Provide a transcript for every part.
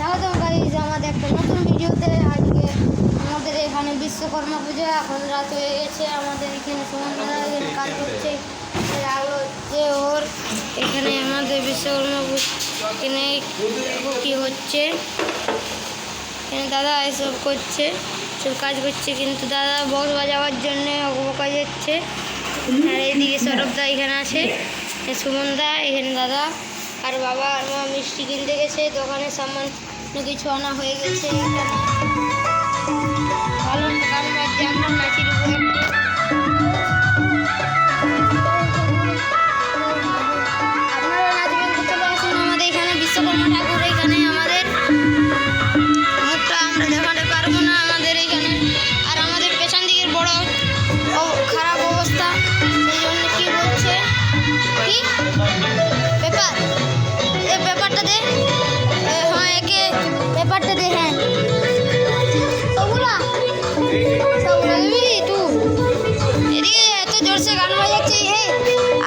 স্বাগতম গাইজ আমাদের একটা নতুন ভিডিওতে। আজকে আমাদের এখানে বিশ্বকর্মা পূজা, এখন রাত হয়ে গেছে। আমাদের এখানে সুমনদা এখানে কাজ করছে, আলো যে ওর এখানে আমাদের বিশ্বকর্মা এখানে কী হচ্ছে, এখানে দাদা এসব করছে, সব কাজ করছে, কিন্তু দাদা বক্স বাজাবার জন্যে বকা যাচ্ছে। আর এইদিকে সৌরভদা এখানে আছে, সুমনদা এখানে দাদা আর বাবা আর মা মিষ্টি কিনতে গেছে দোকানে, সামান কিছু আনা হয়ে গেছে। এখানে ভালো গান বাজছে, আমরা নাচির উপরে আপনারা নাচবেন তো চলে আসুন আমাদের এখানে বিশ্বকর্মা ঠাকুর। এখানে আমাদের মুখটা আমরা দেখাতে পারবো না আমাদের এখানে, আর আমাদের পেছন দিকের বড় খারাপ অবস্থা, সেই জন্য কী বলছে কি পেপার, এই পেপারটা দে, হ্যাঁ একে পেপারটা দে, হ্যাঁ সবগুলা দিবি তুই। এদিকে এত জোরসে গান বাজাচ্ছে, হে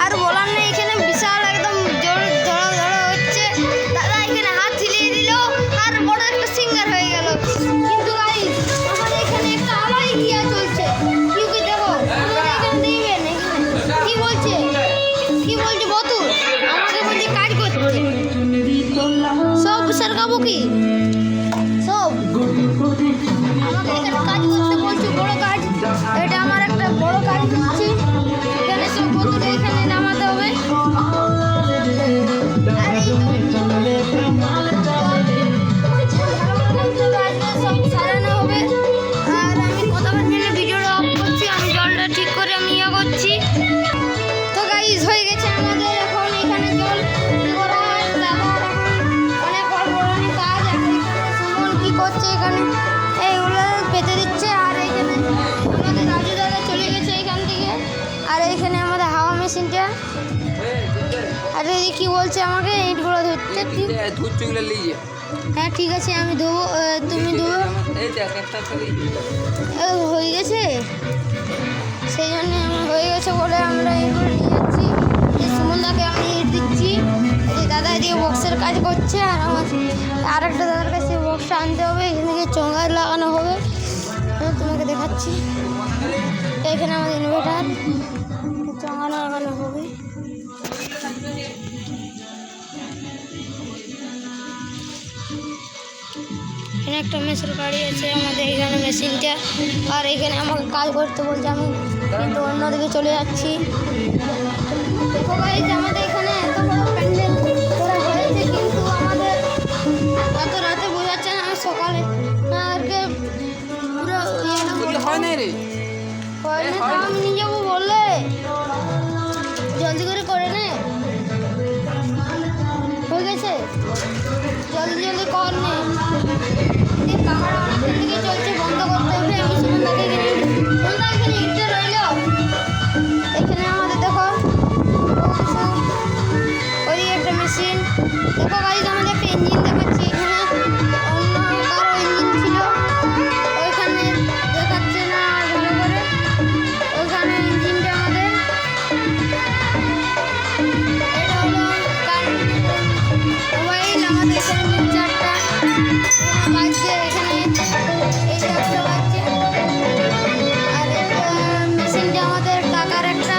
আর বলার নেই, এখানে বিশাল একদম জোর ধরো ধরো হচ্ছে। দাদা এখানে হাত ঝিলিয়ে দিল আর বড় একটা সিঙ্গার হয়ে গেল। কিন্তু গাইস আমাদের এখানে একটা আলাই গিয়া চলছে, কেউ কি দেখো আমাদের এখানে দিবেন, এখানে কি বলছে বতু আমাকে বলছে কাজ করছে, সব সরকাবো কি সব আমাকে এখানে কাজ করতে বলছে, বড় কাজ। এটা আমার একটা বড় কাজ দিচ্ছি, এখানে সব বতুটা এখানে নামাতে হবে। আর এই সব সারানো হবে। আর আমি কথা বলছি না, ভিডিওটা অফ করছি, আমি জলটা ঠিক করে আমি ইয়ে করছি। তো গাইজ হয়ে গেছে আমাদের এখন এখানে জল করা হয়, দাদার এখন অনেক বড় বড় কাজ। এখন এখানে সুমন কী করছে, এখানে এইগুলো পেতে দিচ্ছে। আর এইখানে আমাদের রাজু দাদা চলে গেছে এখান থেকে। আর এইখানে আমাদের হাওয়া মেশিনটা, আর এই কী বলছে আমাকে ইটগুলো ধরতে, হ্যাঁ ঠিক আছে আমি ধোবো, তুমি ধোবো, হয়ে গেছে সেই জন্য হয়ে গেছে বলে আমরা এইগুলো নিয়ে যাচ্ছি। সুমনদাকে আমি ইট দিচ্ছি, এই দাদা এদিকে বক্সের কাজ করছে, আর আমার আরেকটা দাদার কাছে বক্সটা আনতে হবে, এখান থেকে চোঙায় লাগানো হবে। আমি তোমাকে দেখাচ্ছি, এখানে আমাদের ইনভার্টার চোঙা লাগানো হবে। এখানে একটা মেশিন গাড়ি আছে আমাদের এখানে মেশিনটা, আর এখানে আমাকে কাজ করতে বলছে, আমি কিন্তু অন্যদিকে চলে যাচ্ছি। দেখো গাইস আমাদের এখানে এত বড় প্যান্ডেল করা হয়েছে, কিন্তু আমাদের এত রাতে বোঝাচ্ছে না, আমি সকালে আমাদেরকে পুরো হয় না রে, আমি নিয়ে যাবো বললে জলদি করে নে, হয়ে গেছে জলদি কর নে। কামারা অনেকক্ষণ থেকে চলছে, বন্ধ করতে হবে। আমি সুমনদাকে এখানে ইটটা রইল, এখানে আমাদের দেখো ওই একটা মেশিন। দেখো গাইজ আমাদের একটা ইঞ্জিন দেখাচ্ছি, এখানে অন্য কারো ইঞ্জিন ছিল, ওইখানে দেখাচ্ছে না ভালো করে, ওইখানে ইঞ্জিনটা আমাদের। এটা হলো মোবাইল, আমাদের এখানে মিক্সারটা বাজছে, এখানে এইটা একটা বাজছে। আর মেশিনটা আমাদের টাকার একটা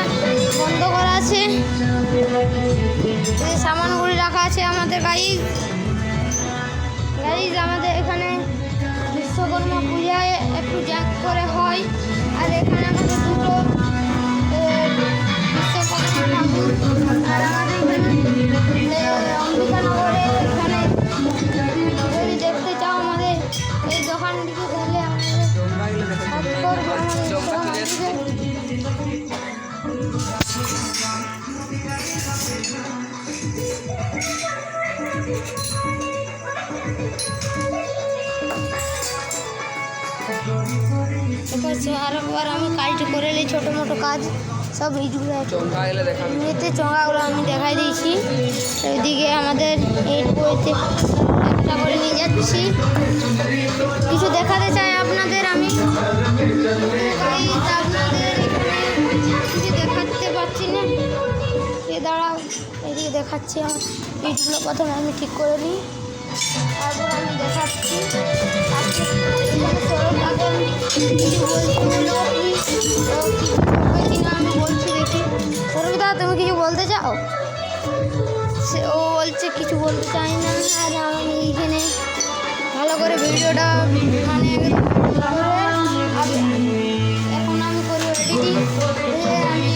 বন্ধ করা আছে, সামানগুলি রাখা আছে আমাদের গাইজ। আমাদের এখানে বিশ্বকর্মা পূজায় একটু জাঁক করে হয়, আর এখানে আমাদের দুটো বিশ্বকর্মা ঠাকুর। আর আমাদের এখানে অম্বিকানগরে এখানে যদি দেখতে চাও আমাদের এই দোকানটিকে, তাহলে আরেকবার আমি কাজটা করে নিই, ছোটো মোটো কাজ সব ইটগুলো এতে চোঙাগুলো আমি দেখাই দিয়েছি। ওইদিকে আমাদের ইট বইতে একটা করে নিয়ে যাচ্ছি, কিছু দেখাতে চাই আপনাদের। আমি আপনাদের এখানে কিছু দেখাতে পারছি না, এ দাঁড়াও এদিকে দেখাচ্ছি। আমার ইটগুলো প্রথমে আমি ঠিক করে নিই। তারপর আমি দেখাচ্ছি আজকে সৌরভ দাদা কিছু বলছিল কিনা আমি বলছি দেখি। সৌরভ দাদা তুমি কিছু বলতে চাও? ও বলছে কিছু বলতে চাই না। আর আমি এইখানে ভালো করে ভিডিওটা মানে এখন আমি করবো এডিটিং। আমি